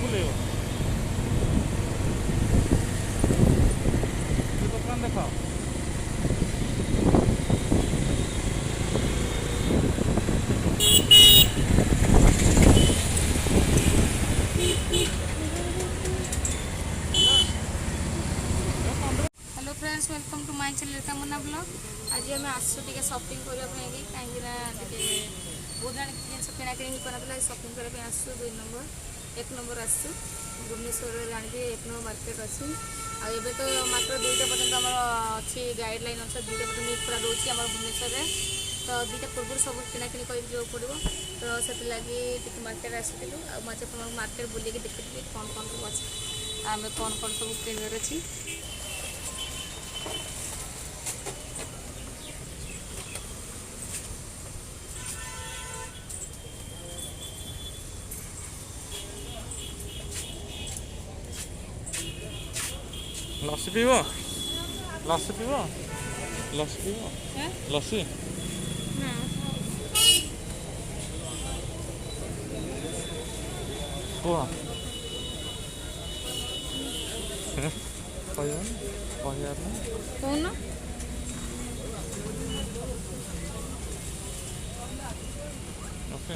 बुलेब दुकान देख hello friends welcome to my channel Kamna blog. आज आम आसु टे शॉपिंग करने कहीं बहुत जन जिन किना कि कर शॉपिंग करने आसु 2 नंबर 1 नंबर आसु भुवनेश्वर जानते 1 नंबर मार्केट अच्छी आबे तो मात्र 2टा पर्यटन आम अच्छी गाइडलाइन अनुसार 2टा पर्यटन मीट पूरा रोचे आम भुवनेश्वर तो 2टा पूर्व सब किनाकिनी कर पड़ो तो से लगी मार्केट आसलु मार्केट बुलिक देखी कौन कौन सब अच्छे आम कौन कौन सब किणवर अच्छी लस्सी पीब लस्सी पीब लस्सी पीब लस्सी कुह कौन ओके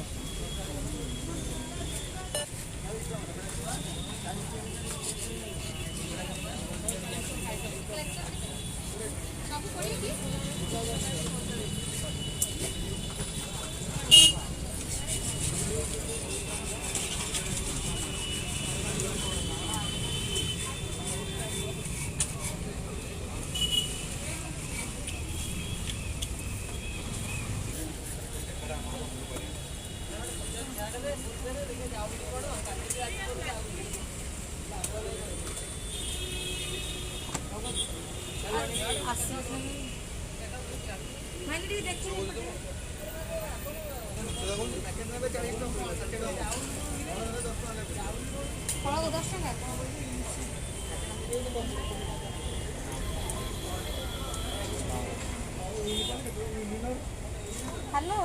हेलो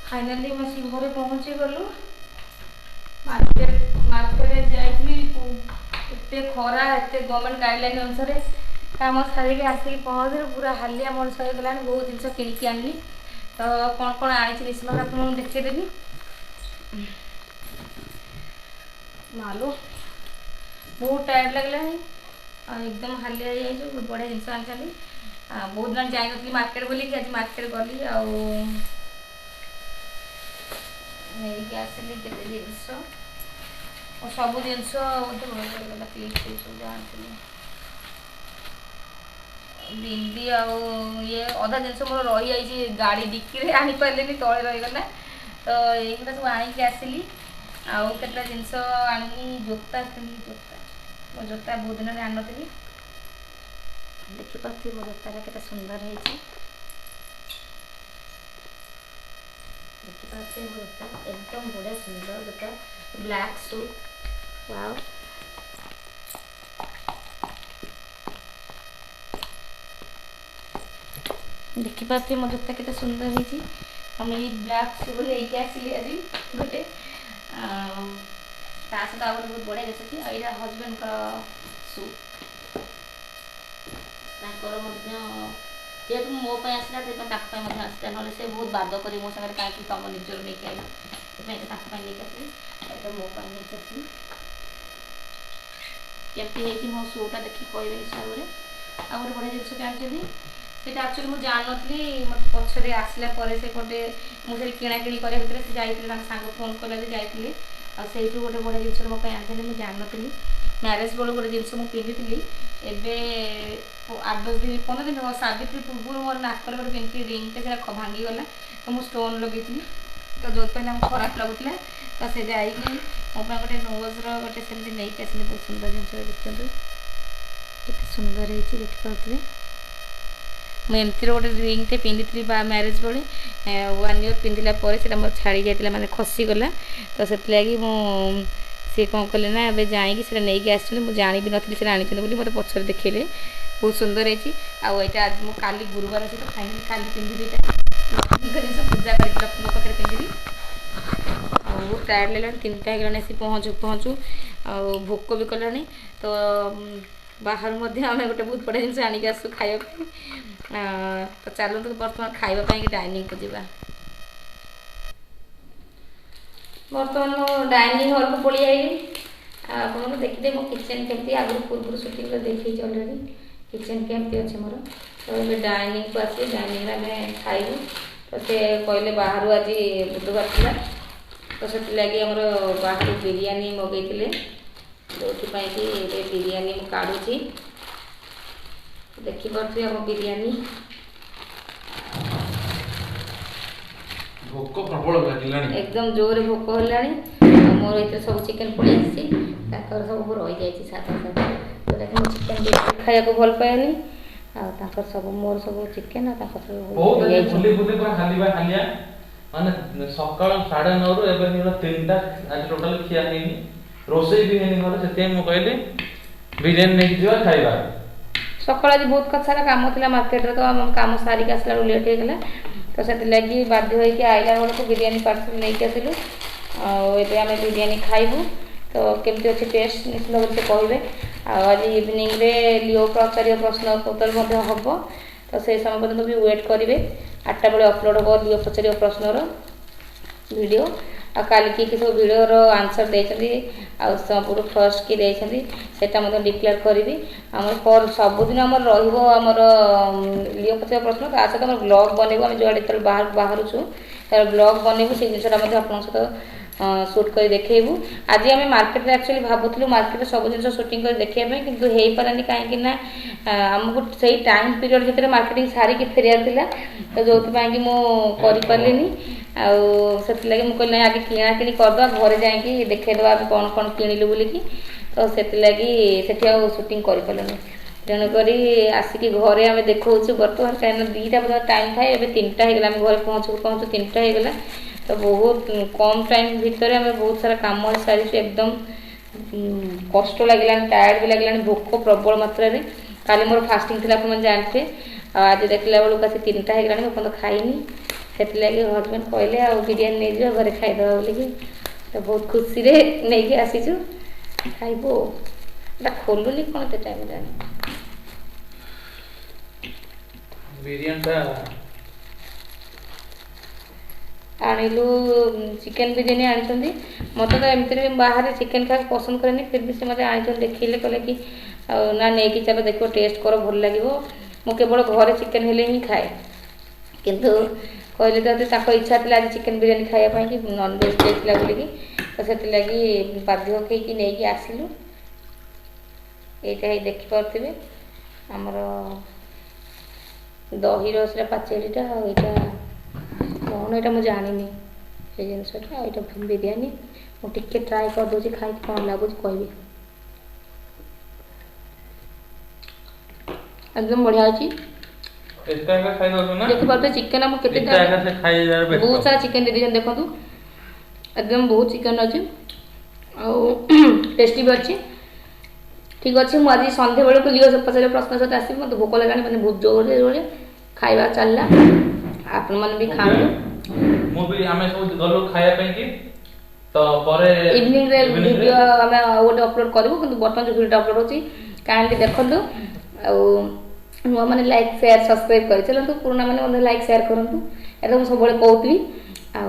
फाइनाली मैं शिवहर पहुँची गलु मार्केट मार्केट जाते खरा एत गवर्नमेंट गाइडलाइन अनुसार कम सारिक आसिक पहुँच पूरा हालिया मनुष्य होगा बहुत जिन किणिकी आनली तो कौन कौन आनी निश्चित आपको देखदेवी मालो बहुत टायर्ड लगला एकदम हालिया बहुत बढ़िया जिन आनी बहुत जन जाई मार्केट बोलिक आज मार्केट गली आसली के जिनस और सब जिनस मतलब क्लिप सब जानती बिंदी ये अधा जिन मोर रही जाइए गाड़ी डिक्की आनी पारे तले रहीगला तो ये सब आणिक आसली आउ के जिनस आनी जोता किणी जोता मो जोता बहुत दिन आन नी देखिपे मो जोता के सुंदर है देखिपे मो जोता एकदम बढ़िया सुंदर जोता ब्लैक शू वाओ देखिपे मो जोता के सुंदर है हम ये ब्लैक शू लेके आसिली आज गोटे सहित आगे बहुत बढ़िया जिस अच्छी यहाँ हजबैंड शू जेहतु मो आसला आसला ना से बहुत बाद कर मो सागर कहीं तुम निजर नहीं आई लेकिन आसली केमती मो शूटा देखिए कहे हिसाब से आ गए बढ़िया जिन जानते सेटा एक्चुअली मुझे जान नी मत पछरे आसला से गोटे मुझे किणाकिणी कर सांग फोन कले जाइए से गोटे बढ़िया जिन मो आनी मुझे जान नी मैरेज बेलू गोटे जिन मुझे पिंधि एवं 8-10 दिन 15 दिन सावित्री पूर्व मोर नाक गोटे पिंधि रिंगटे से भांगीगला तो मुझे स्टोन लगे तो जो खराब लगुला तो से जाइए मो गोटे नोजर गोटे सेमती नहीं आसली बहुत सुंदर जिन देखते केते सुंदर है देखिपे मुझे गोटे रिंगटे पिंधि मैरेज बेले 1 ईयर पिंधला से मोर छाड़ी जाता मैंने खसीगला तो से सी कौन कले ना ए जाइए नहीं आस जानी भी नी से आनी मत पचर देखले बहुत सुंदर है आज मो काली गुरुवार अच्छे तो फाइनाली काली पिंधि जिन पूजा कर पाखे पिंधि बहुत टायर्ड लगे 3टा हो पहुँचू पहुँचू भोक भी कलानी तो बाहर आम गोटे बहुत बड़ा जिन आणिक आसू खाया तो चलते बर्तमान खावाई डाइनिंग को जावा बर्तमान डाइनिंग हॉल को पड़ी आई आप देखिए मो किचन केमती आगु पूर्व सुटिंग देखी अलरेडी किचन केमती अच्छे मोर तो ये डाइनिंग को आसी डाइनिंग में खाइबू तो से कहले बाहर आज बुधवार था तो से लगी आमर बाहर बिरियानी मगैले जो कि बिरियानी मु काढ़ुची देखिपे आम बिरियानी भोक प्रबल लगे एकदम जोर भोक है मोर ये सब चिकेन पड़ी आसी सब रही जाए सादा सादा जोटा कि चिकेन खाया भल पाएनि सब मोर सब चिकेन माने सकाळ 9:30 रु एबे 3टा आज टोटल खिया नहीं रोसई भी नहीं घर से मु कहले बिरियानी नहीं दिवा खाइबा सकाळ आज बहुत सारा काम थिला मार्केट रे तो हम काम सारी के आसला लेट हो गला तो से लगी बाध्य होई कि आइला वाला को बिरियानी पार्सल नहीं के आसिलु एबे हम बिरियानी खाइबू तो केमती अच्छे टेस्ट निश्चित भाव से कहबे आज इवनिंग रे लियो पचारियो प्रश्न उत्तर हम तो से समय पर्यटन भी वेट करेंगे 8टा बेले अपलोड हम लियो पचारियो प्रश्नर वीडियो आ काली कि सब वीडियोर आंसर देती सब फर्स्ट कि देता डिक्लेयर करी आम सबुदिन आम रमर लियो पचार प्रश्न ता सहित आम ब्लॉग बनइबू आम जो बाहर छू ब्लॉग बनइबू से जिनसा आप सहित सुट कर देखू आज आम मार्केट में एक्चुअली भावुलु मार्केट सब जिन सुटिंग कर देखापी कि हो पारानी कहीं आमको से टाइम पीरियड भितर मार्केटिंग सारिकी फेरियार थिला तो जो कि मुझे पार्ली आगे मुझे आगे किणा कि करदे घरे जाकि देखा कौन कौन किणिलु बोलिकी तो से सुटिंग कर पार्लुनि तेणुक आसिक घरे आम देखा बर्तमान कहीं 2टा टाइम थाए 3टा होगा घर पहुँचू पहुँचू 3टा होगा तो बहुत कम टाइम भितर आम बहुत सारा कम सारी एकदम कष्ट लगे टायर्ड भी लगे भोक प्रबल मात्रा काली मोर फास्टिंग थी आप जानते आज देखला बेलू आसी 3टा होगा मुझे खाईनी से हजबैंड कहले आ बिरियानी नहीं जाओ घरे खाईदे बोलिकी तो बहुत खुशी रे नहीं आसीचु खाइबो खोलुनी कौन एत टाइम जानी बिरियानी आणिलु चिकेन बिरियानी आनी मत तो एमती बाहर चिकेन खाया पसंद करेनि फिर भी से मत आनी देखिले कहले कि ना नहीं चलो देखो टेस्ट कर भल लगे मु केवल घरे चिकेन हेले ही खाए किंतु कहले तो इच्छा थी आज चिकेन बिरियानी खायापी कि नॉनवेज देता बोलिकी तो से लगी बाध्य होकर नहीं आसिलु यहाँ देखिपे आमर दही रसरा पाचेरीटा यहाँ कौन यहाँ मुझे जानी ये जिनसा यहाँ बिरियानी मुझे ट्राए कर दूसरी खाई कौन लगुच कह एकदम बढ़िया अच्छी देखिए चिकेन आम के बहुत सारा चिकेन दे दीजिए देखो एकदम बहुत चिकेन अच्छी टेस्टी भी अच्छी ठीक अच्छे मुझे सन्ध्या बेलू को लियो पचार प्रश्न सहित आस मत भोक लगा मैंने बहुत जोर जोर खाଇବା चलला आपण मन भी खाओ मो भी हमें सब गलो खाया पे कि तो परे इवनिंग रे वीडियो हमें ओटे अपलोड करबो किंतु बर्तन जो वीडियो अपलोड होची काइंडली देखंतु आ माने लाइक शेयर सब्सक्राइब कर चलंतु पुराना माने लाइक शेयर करंतु एटा हम सब बळे कहउतबी आ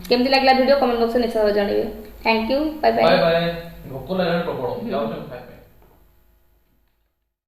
केमति लागला वीडियो कमेंट बॉक्स में निश्चय जणाइबे thank you bye bye bye bye भोक लागला प्रबल जाऊ खाए